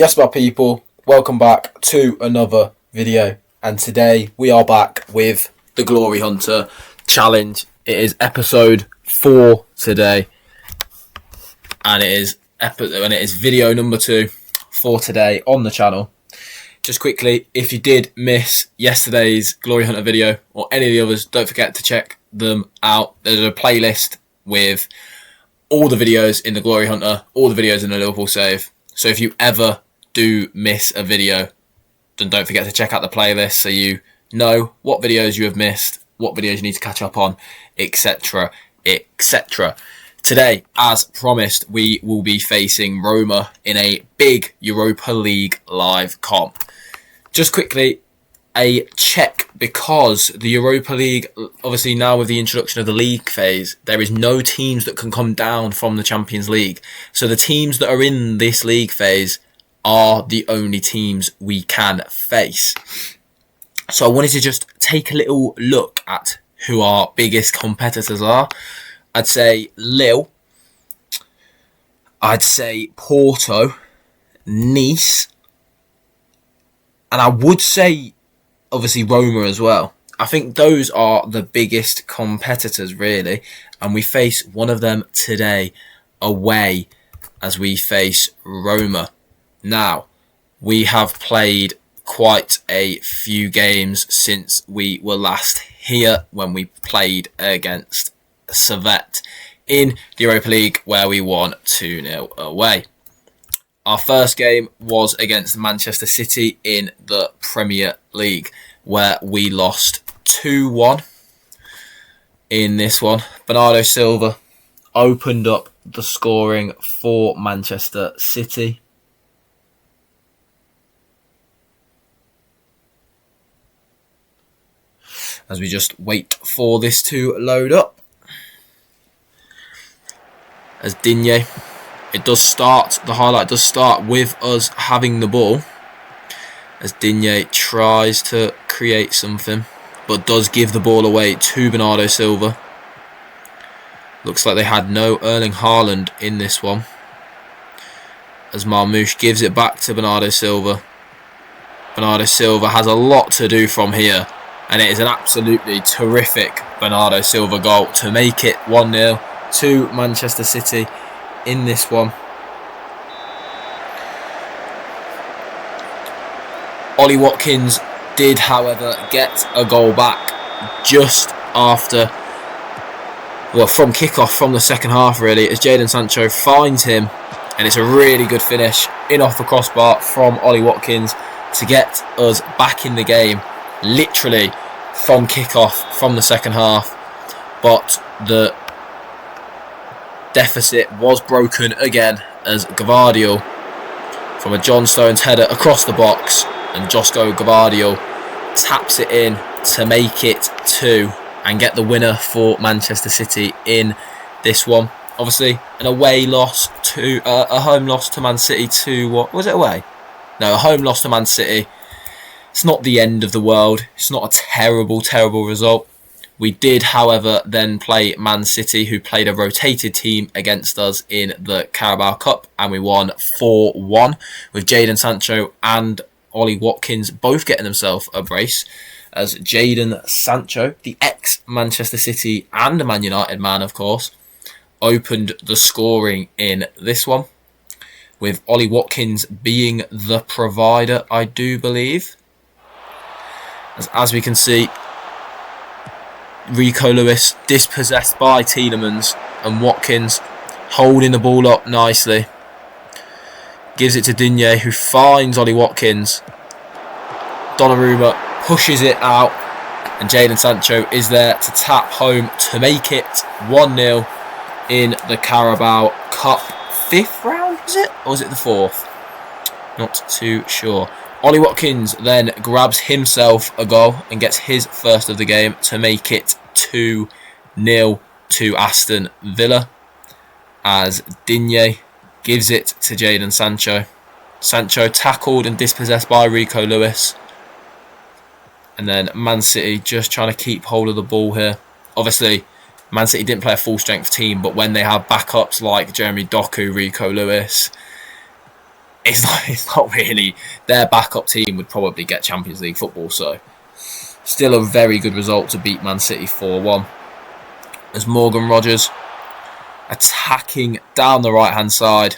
Yes, my people, welcome back to another video, and today we are back with the Glory Hunter Challenge. It is episode 4 today, and it is video number 2 for today on the channel. Just quickly, if you did miss yesterday's Glory Hunter video or any of the others, don't forget to check them out. There's a playlist with all the videos in the Glory Hunter, all the videos in the Liverpool save. So if you ever do miss a video, then don't forget to check out the playlist so you know what videos you have missed, what videos you need to catch up on, etc, etc. Today, as promised, we will be facing Roma in a big Europa League live comp. Just quickly, a check, because the Europa League, obviously now with the introduction of the league phase, there is no teams that can come down from the Champions League. So the teams that are in this league phase are the only teams we can face. So I wanted to just take a little look at who our biggest competitors are. I'd say Lille, I'd say Porto, Nice, and I would say obviously Roma as well. I think those are the biggest competitors really, and we face one of them today away as we face Roma. Now, we have played quite a few games since we were last here when we played against Servette in the Europa League, where we won 2-0 away. Our first game was against Manchester City in the Premier League, where we lost 2-1 in this one. Bernardo Silva opened up the scoring for Manchester City. As we just wait for this to load up. As Digne, the highlight does start with us having the ball. As Digne tries to create something, but does give the ball away to Bernardo Silva. Looks like they had no Erling Haaland in this one. As Marmoush gives it back to Bernardo Silva. Bernardo Silva has a lot to do from here, and it is an absolutely terrific Bernardo Silva goal to make it 1-0 to Manchester City in this one. Ollie Watkins did, however, get a goal back just after, from kickoff from the second half really, as Jadon Sancho finds him, and it's a really good finish in off the crossbar from Ollie Watkins to get us back in the game, literally from kickoff from the second half. But the deficit was broken again as Gvardiol, from a John Stones header across the box, and Josko Gvardiol taps it in to make it 2 and get the winner for Manchester City in this one. Obviously, an away loss to a home loss to Man City. What was it, away? No, a home loss to Man City. It's not the end of the world. It's not a terrible result. We did, however, then play Man City, who played a rotated team against us in the Carabao Cup, and we won 4-1 with Jadon Sancho and Ollie Watkins both getting themselves a brace, as Jadon Sancho, the ex-Manchester City and Man United man, of course, opened the scoring in this one, with Ollie Watkins being the provider, I do believe. As we can see, Rico Lewis dispossessed by Tielemans, and Watkins holding the ball up nicely. Gives it to Digne, who finds Ollie Watkins. Donnarumma pushes it out, and Jadon Sancho is there to tap home to make it 1-0 in the Carabao Cup. 5th round, is it? Or is it the 4th? Not too sure. Ollie Watkins then grabs himself a goal and gets his first of the game to make it 2-0 to Aston Villa, as Digne gives it to Jadon Sancho. Sancho tackled and dispossessed by Rico Lewis. And then Man City just trying to keep hold of the ball here. Obviously, Man City didn't play a full-strength team, but when they have backups like Jeremy Doku, Rico Lewis, it's not really. Their backup team would probably get Champions League football, so still a very good result to beat Man City 4-1. As Morgan Rogers attacking down the right-hand side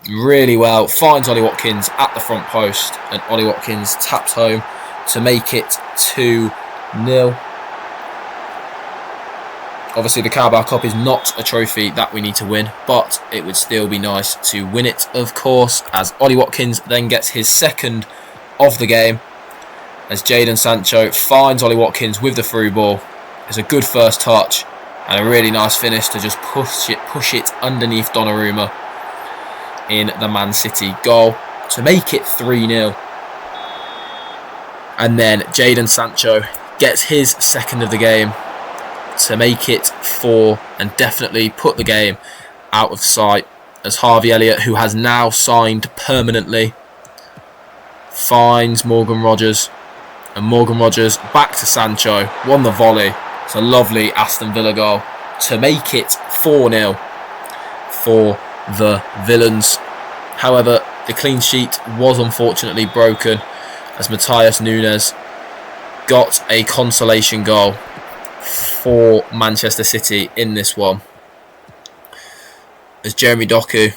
really well, finds Ollie Watkins at the front post, and Ollie Watkins taps home to make it 2-0. Obviously, the Carabao Cup is not a trophy that we need to win, but it would still be nice to win it, of course, as Ollie Watkins then gets his second of the game, as Jadon Sancho finds Ollie Watkins with the through ball. It's a good first touch and a really nice finish to just push it underneath Donnarumma in the Man City goal to make it 3-0. And then Jadon Sancho gets his second of the game to make it 4 and definitely put the game out of sight, as Harvey Elliott, who has now signed permanently, finds Morgan Rogers, and Morgan Rogers back to Sancho, won the volley. It's a lovely Aston Villa goal to make it 4-0 for the Villains. However, the clean sheet was unfortunately broken, as Matthias Nunes got a consolation goal for Manchester City in this one, as Jeremy Doku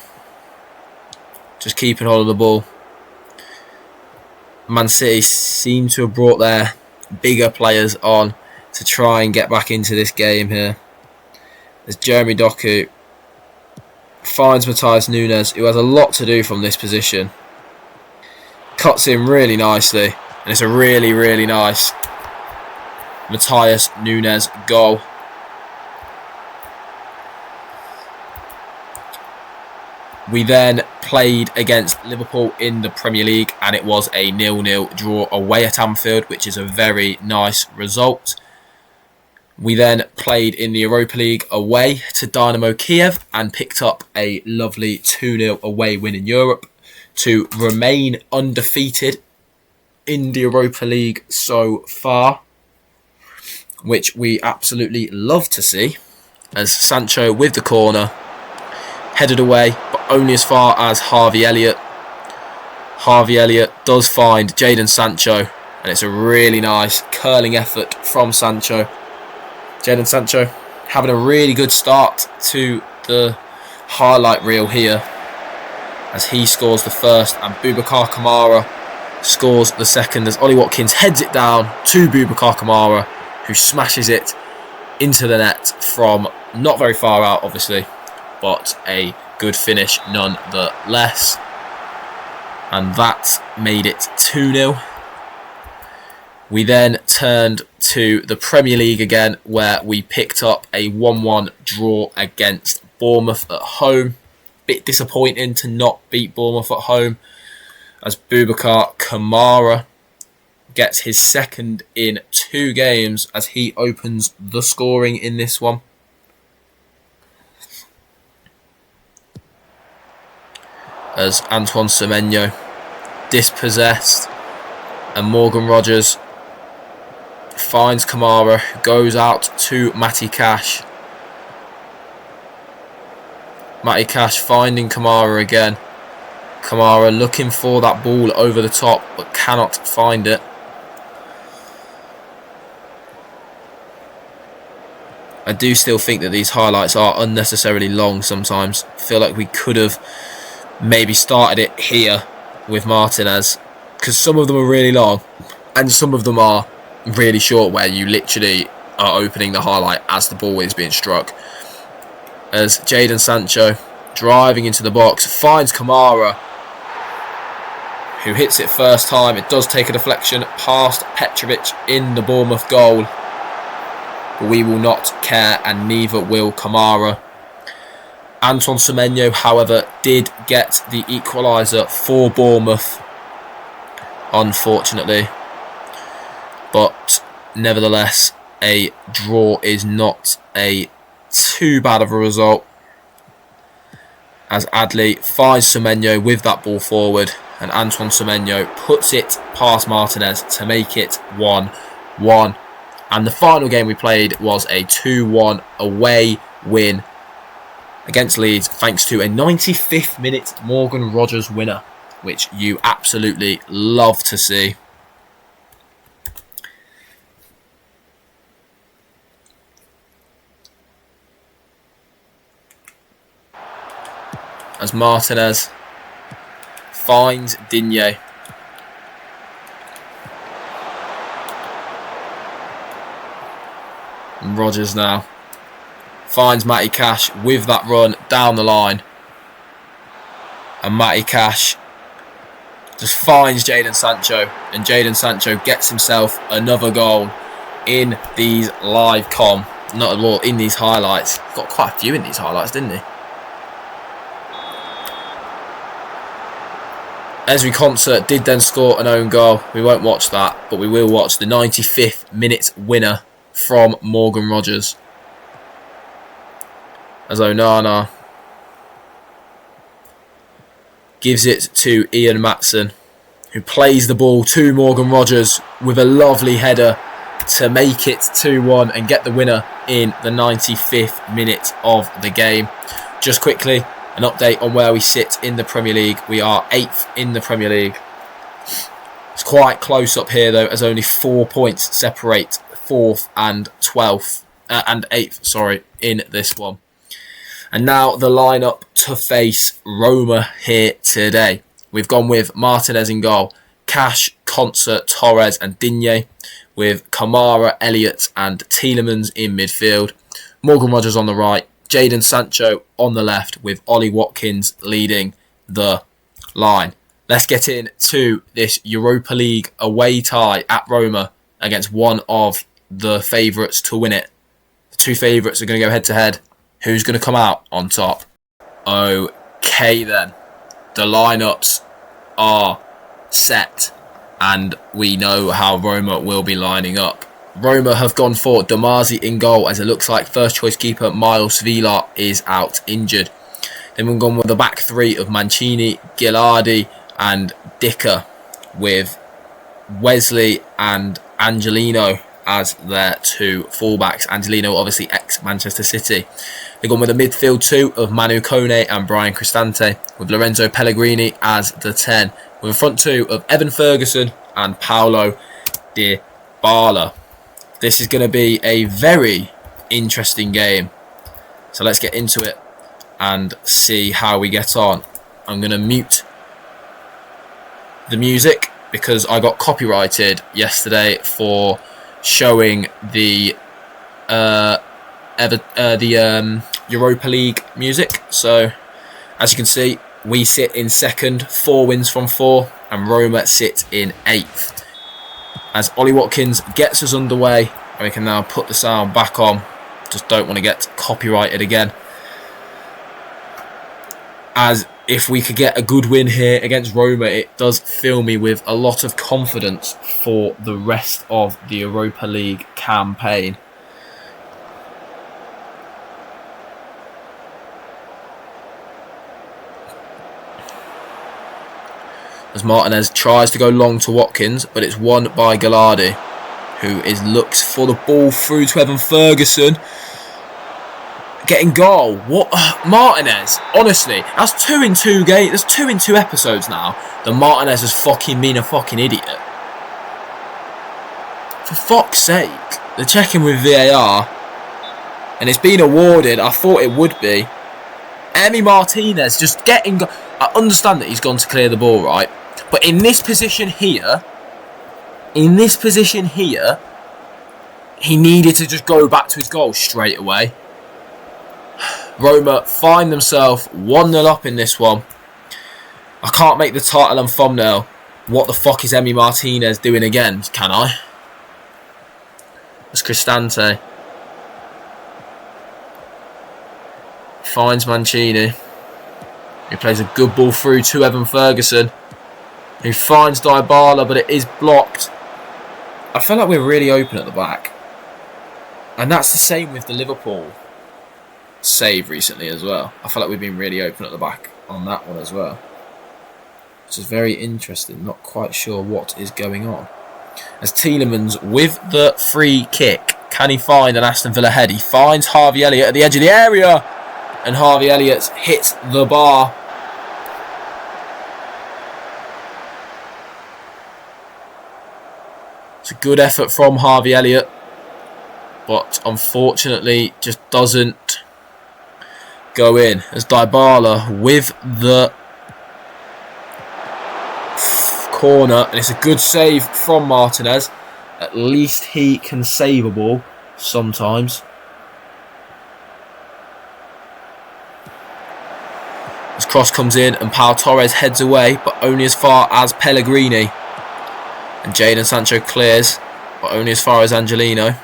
just keeping hold of the ball. Man City seem to have brought their bigger players on to try and get back into this game here, as Jeremy Doku finds Matthias Nunes, who has a lot to do from this position, cuts in really nicely, and it's a really, really nice Matthias Nunes goal. We then played against Liverpool in the Premier League, and it was a 0-0 draw away at Anfield, which is a very nice result. We then played in the Europa League away to Dynamo Kiev and picked up a lovely 2-0 away win in Europe to remain undefeated in the Europa League so far, which we absolutely love to see, as Sancho with the corner headed away, but only as far as Harvey Elliott. Harvey Elliott does find Jadon Sancho, and it's a really nice curling effort from Sancho. Jadon Sancho having a really good start to the highlight reel here, as he scores the first and Boubacar Kamara scores the second, as Ollie Watkins heads it down to Boubacar Kamara, who smashes it into the net from not very far out, obviously, but a good finish nonetheless. And that made it 2-0. We then turned to the Premier League again, where we picked up a 1-1 draw against Bournemouth at home. Bit disappointing to not beat Bournemouth at home, as Boubacar Kamara gets his second in 2 games, as he opens the scoring in this one. As Antoine Semenyo dispossessed, and Morgan Rogers finds Kamara, who goes out to Matty Cash. Matty Cash finding Kamara again. Kamara looking for that ball over the top, but cannot find it. I do still think that these highlights are unnecessarily long sometimes. I feel like we could have maybe started it here with Martinez, because some of them are really long and some of them are really short, where you literally are opening the highlight as the ball is being struck. As Jadon Sancho driving into the box finds Kamara, who hits it first time. It does take a deflection past Petrovic in the Bournemouth goal, but we will not care, and neither will Kamara. Antoine Semenyo, however, did get the equaliser for Bournemouth, unfortunately. But nevertheless, a draw is not a too bad of a result, as Adley finds Semenyo with that ball forward, and Antoine Semenyo puts it past Martinez to make it 1-1. And the final game we played was a 2-1 away win against Leeds, thanks to a 95th minute Morgan Rogers winner. which you absolutely love to see. As Martinez finds Digne. And Rodgers now finds Matty Cash with that run down the line. And Matty Cash just finds Jadon Sancho. And Jadon Sancho gets himself another goal in these live com. Not at all, in these highlights. Got quite a few in these highlights, didn't he? Esri Concert did then score an own goal. We won't watch that, but we will watch the 95th minute winner from Morgan Rodgers. As Onana gives it to Ian Matson, who plays the ball to Morgan Rodgers with a lovely header to make it 2-1 and get the winner in the 95th minute of the game. Just quickly, an update on where we sit in the Premier League. We are 8th in the Premier League. It's quite close up here though, as only 4 points separate 4th and 12th and 8th, sorry, in this one. And now the lineup to face Roma here today. We've gone with Martinez in goal, Cash, Concert, Torres and Digne, with Kamara, Elliott and Tielemans in midfield. Morgan Rodgers on the right, Jadon Sancho on the left, with Ollie Watkins leading the line. Let's get into this Europa League away tie at Roma against one of the favourites to win it. The two favourites are going to go head to head. Who's going to come out on top? Okay then. The lineups are set and we know how Roma will be lining up. Roma have gone for Damazi in goal, as it looks like first choice keeper Miles Vila is out injured. Then we've gone with the back three of Mancini, Gilardi and Dicker, with Wesley and Angelino as their two fullbacks. Angelino obviously ex-Manchester City. They've gone with a midfield two of Manu Kone and Brian Cristante, with Lorenzo Pellegrini as the 10, with a front two of Evan Ferguson and Paulo Dybala. This is going to be a very interesting game. So let's get into it and see how we get on. I'm going to mute the music because I got copyrighted yesterday for showing the Europa League music. So as you can see, we sit in second, 4 wins from 4, and Roma sit in 8th. As Ollie Watkins gets us underway, and we can now put the sound back on. Just don't want to get copyrighted again. As if we could get a good win here against Roma, it does fill me with a lot of confidence for the rest of the Europa League campaign. As Martinez tries to go long to Watkins, but it's won by Gilardi, who looks for the ball through to Evan Ferguson. Getting goal. What? Martinez, honestly, that's 2 in 2 games. That's 2 in 2 episodes now. The Martinez has fucking been a fucking idiot. For fuck's sake. They're checking with VAR. And it's been awarded. I thought it would be. Emi Martinez just getting... I understand that he's gone to clear the ball, right? But in this position here, he needed to just go back to his goal straight away. Roma find themselves 1-0 up in this one. I can't make the title and thumbnail. What the fuck is Emi Martinez doing again? Can I? It's Cristante. Finds Mancini. He plays a good ball through to Evan Ferguson, who finds Dybala, but it is blocked. I feel like we're really open at the back. And that's the same with the Liverpool save recently as well. I feel like we've been really open at the back on that one as well. Which is very interesting. Not quite sure what is going on. As Tielemans with the free kick. Can he find an Aston Villa head? He finds Harvey Elliott at the edge of the area. And Harvey Elliott hits the bar. It's a good effort from Harvey Elliott, but unfortunately just doesn't go in. As Dybala with the corner, and it's a good save from Martinez. At least he can save a ball sometimes. As cross comes in and Pau Torres heads away, but only as far as Pellegrini. And Jadon Sancho clears, but only as far as Angelino.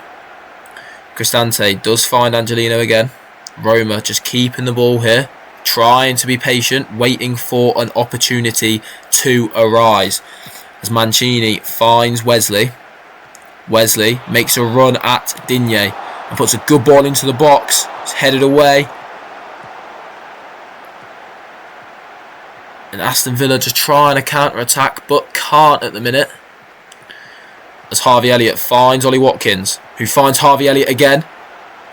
Cristante does find Angelino again. Roma just keeping the ball here, trying to be patient, waiting for an opportunity to arise. As Mancini finds Wesley. Wesley makes a run at Digne and puts a good ball into the box. It's headed away. And Aston Villa just trying to counter-attack, but can't at the minute. As Harvey Elliott finds Ollie Watkins, who finds Harvey Elliott again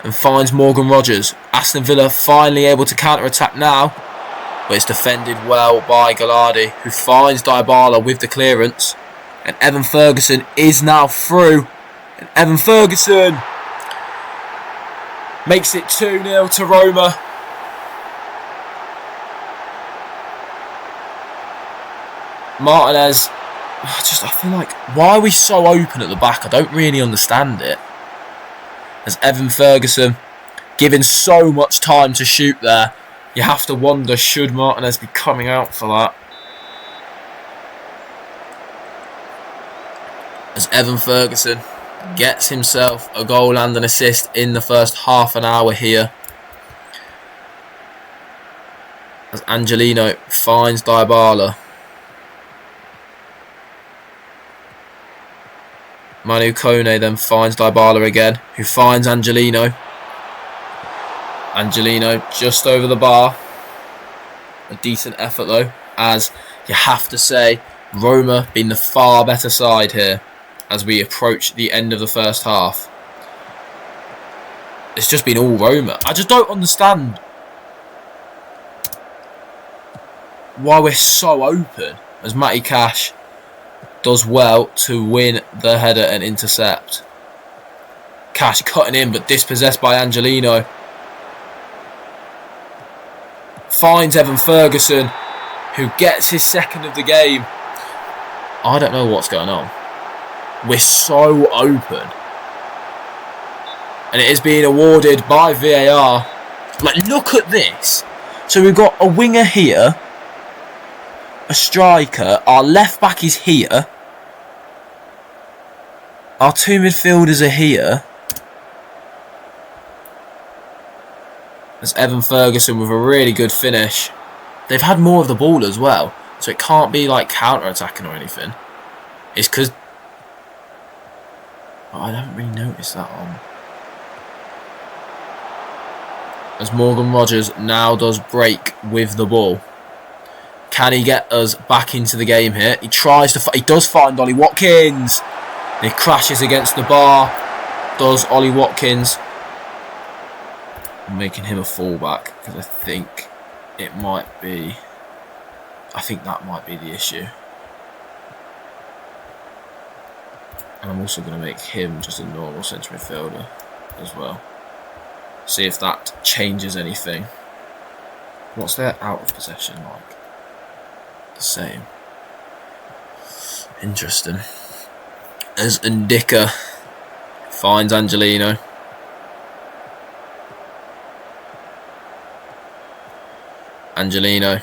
and finds Morgan Rogers. Aston Villa finally able to counter-attack now, but it's defended well by Gallardi, who finds Dybala with the clearance. And Evan Ferguson is now through. And Evan Ferguson makes it 2-0 to Roma. Martinez, I feel like, why are we so open at the back? I don't really understand it. As Evan Ferguson given so much time to shoot there, you have to wonder, should Martinez be coming out for that? As Evan Ferguson gets himself a goal and an assist in the first half an hour here. As Angelino finds Dybala. Manu Kone then finds Dybala again, who finds Angelino. Angelino just over the bar. A decent effort though, as you have to say, Roma being the far better side here as we approach the end of the first half. It's just been all Roma. I just don't understand why we're so open, as Matty Cash does well to win the header and intercept. Cash cutting in, but dispossessed by Angelino. Finds Evan Ferguson, who gets his second of the game. I don't know what's going on. We're so open. And it is being awarded by VAR. Like, look at this. So we've got a winger here, a striker, our left back is here, our two midfielders are here. There's Evan Ferguson with a really good finish. They've had more of the ball as well, so it can't be like counter-attacking or anything. It's because I haven't really noticed that on. As Morgan Rogers now does break with the ball. Can he get us back into the game here? He tries to. He does find Ollie Watkins. He crashes against the bar. Does Ollie Watkins, making him a fullback, because I think it might be. I think that might be the issue. And I'm also going to make him just a normal centre midfielder as well. See if that changes anything. What's their out of possession like? The same. Interesting. As Ndika finds Angelino. Angelino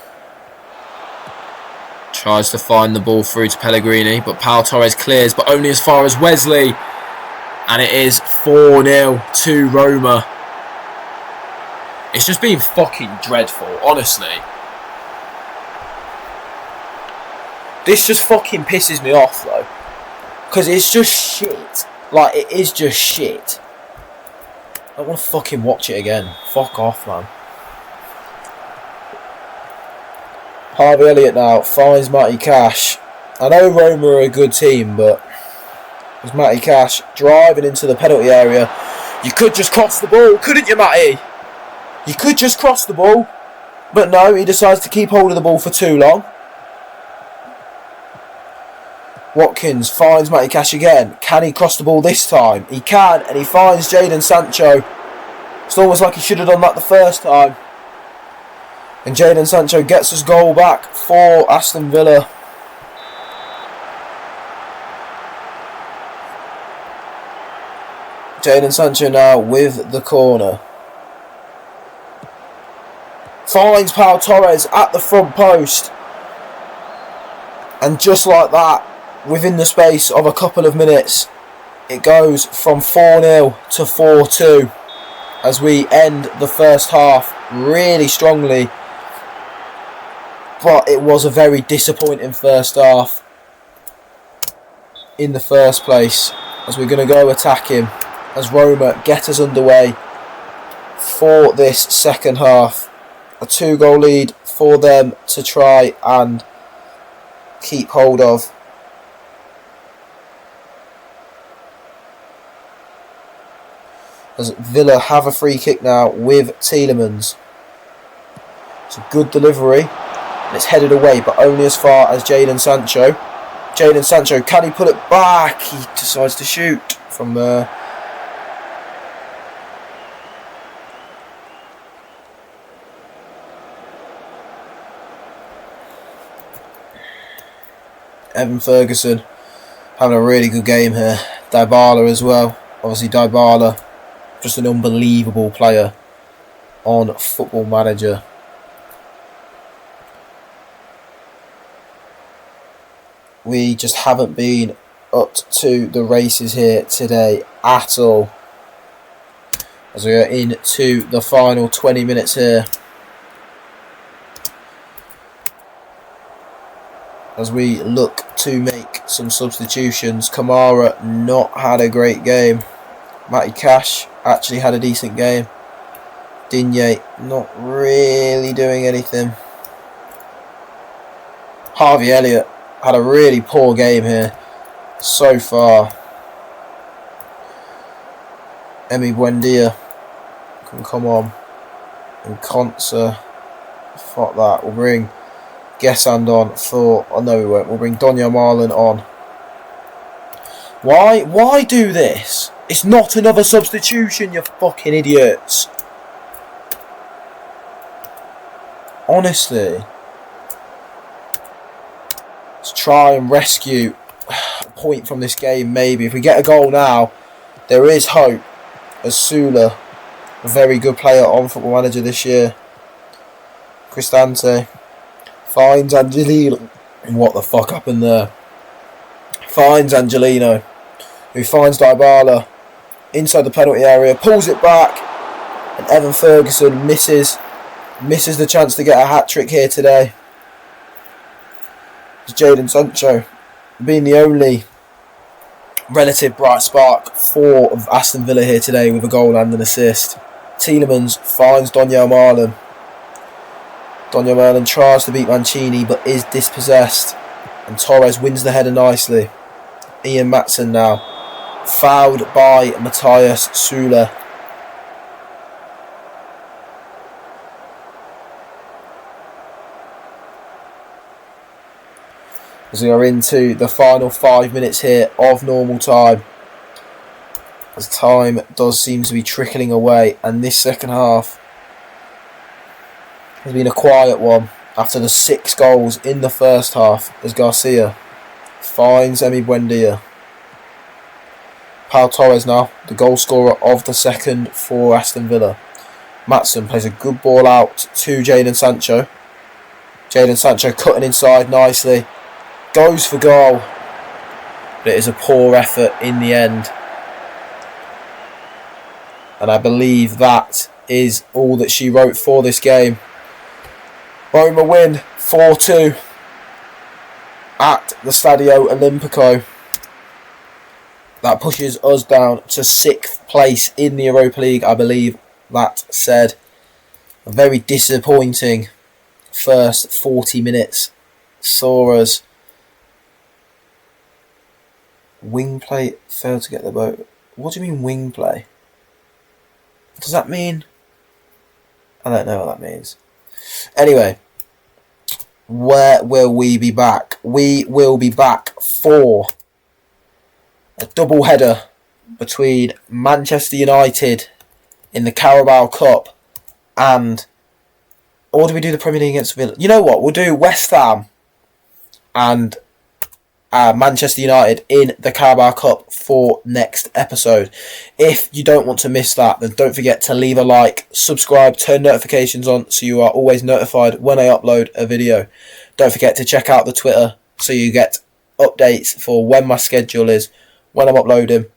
tries to find the ball through to Pellegrini, but Pau Torres clears, but only as far as Wesley. And it is 4-0 to Roma. It's just been fucking dreadful, honestly. This just fucking pisses me off, though. Because it's just shit. Like, it is just shit. I want to fucking watch it again. Fuck off, man. Harvey Elliott now finds Matty Cash. I know Roma are a good team, but there's Matty Cash driving into the penalty area. You could just cross the ball, couldn't you, Matty? You could just cross the ball. But no, he decides to keep hold of the ball for too long. Watkins finds Matty Cash again. Can he cross the ball this time? He can, and he finds Jadon Sancho. It's almost like he should have done that the first time. And Jadon Sancho gets his goal back for Aston Villa. Jadon Sancho now with the corner. Finds Pau Torres at the front post. And just like that, within the space of a couple of minutes, it goes from 4-0 to 4-2 as we end the first half really strongly. But it was a very disappointing first half in the first place, as we're going to go attacking as Roma get us underway for this second half. A 2-goal lead for them to try and keep hold of. As Villa have a free kick now with Tielemans. It's a good delivery. And it's headed away, but only as far as Jadon Sancho. Jadon Sancho, can he pull it back? He decides to shoot from there. Evan Ferguson having a really good game here. Dybala as well. Obviously Dybala, just an unbelievable player on Football Manager. We just haven't been up to the races here today at all, as we are into the final 20 minutes here. As we look to make some substitutions. Kamara not had a great game. Matty Cash actually had a decent game. Digne not really doing anything. Harvey Elliott had a really poor game here so far. Emi Buendia can come on. And Konsa, fuck that, we'll bring Gesand on for... Oh no we won't, we'll bring Donyell Marlon on. Why do this? It's not another substitution, you fucking idiots. Honestly. Let's try and rescue a point from this game, maybe. If we get a goal now, there is hope. As Sula, a very good player on Football Manager this year. Cristante finds Angelino. What the fuck happened there? Finds Angelino, who finds Dybala inside the penalty area, pulls it back, and Evan Ferguson misses the chance to get a hat-trick here today. Jadon Sancho being the only relative bright spark for Aston Villa here today with a goal and an assist. Tielemans finds Donyell Marlon. Donyell Marlon tries to beat Mancini but is dispossessed, and Torres wins the header nicely. Ian Matson now fouled by Matthias Sula. As we are into the final 5 minutes here of normal time. As time does seem to be trickling away, and this second half has been a quiet one after the 6 goals in the first half, as Garcia finds Emi Buendia. Pau Torres now, the goal scorer of the second for Aston Villa. Matson plays a good ball out to Jadon Sancho. Jadon Sancho cutting inside nicely. Goes for goal, but it is a poor effort in the end. And I believe that is all that she wrote for this game. Roma win 4-2 at the Stadio Olimpico. That pushes us down to 6th place in the Europa League, I believe that said. A very disappointing first 40 minutes saw us. Wing play failed to get the boat. What do you mean wing play? Does that mean? I don't know what that means. Anyway, where will we be back? We will be back for a double header between Manchester United in the Carabao Cup and... Or do we do the Premier League against Villa? You know what? We'll do West Ham and Manchester United in the Carabao Cup for next episode. If you don't want to miss that, then don't forget to leave a like, subscribe, turn notifications on so you are always notified when I upload a video. Don't forget to check out the Twitter so you get updates for when my schedule is, when I'm uploading,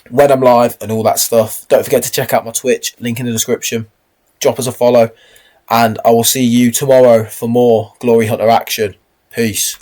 when I'm live and all that stuff. Don't forget to check out my Twitch, link in the description. Drop us a follow and I will see you tomorrow for more Glory Hunter action. Peace.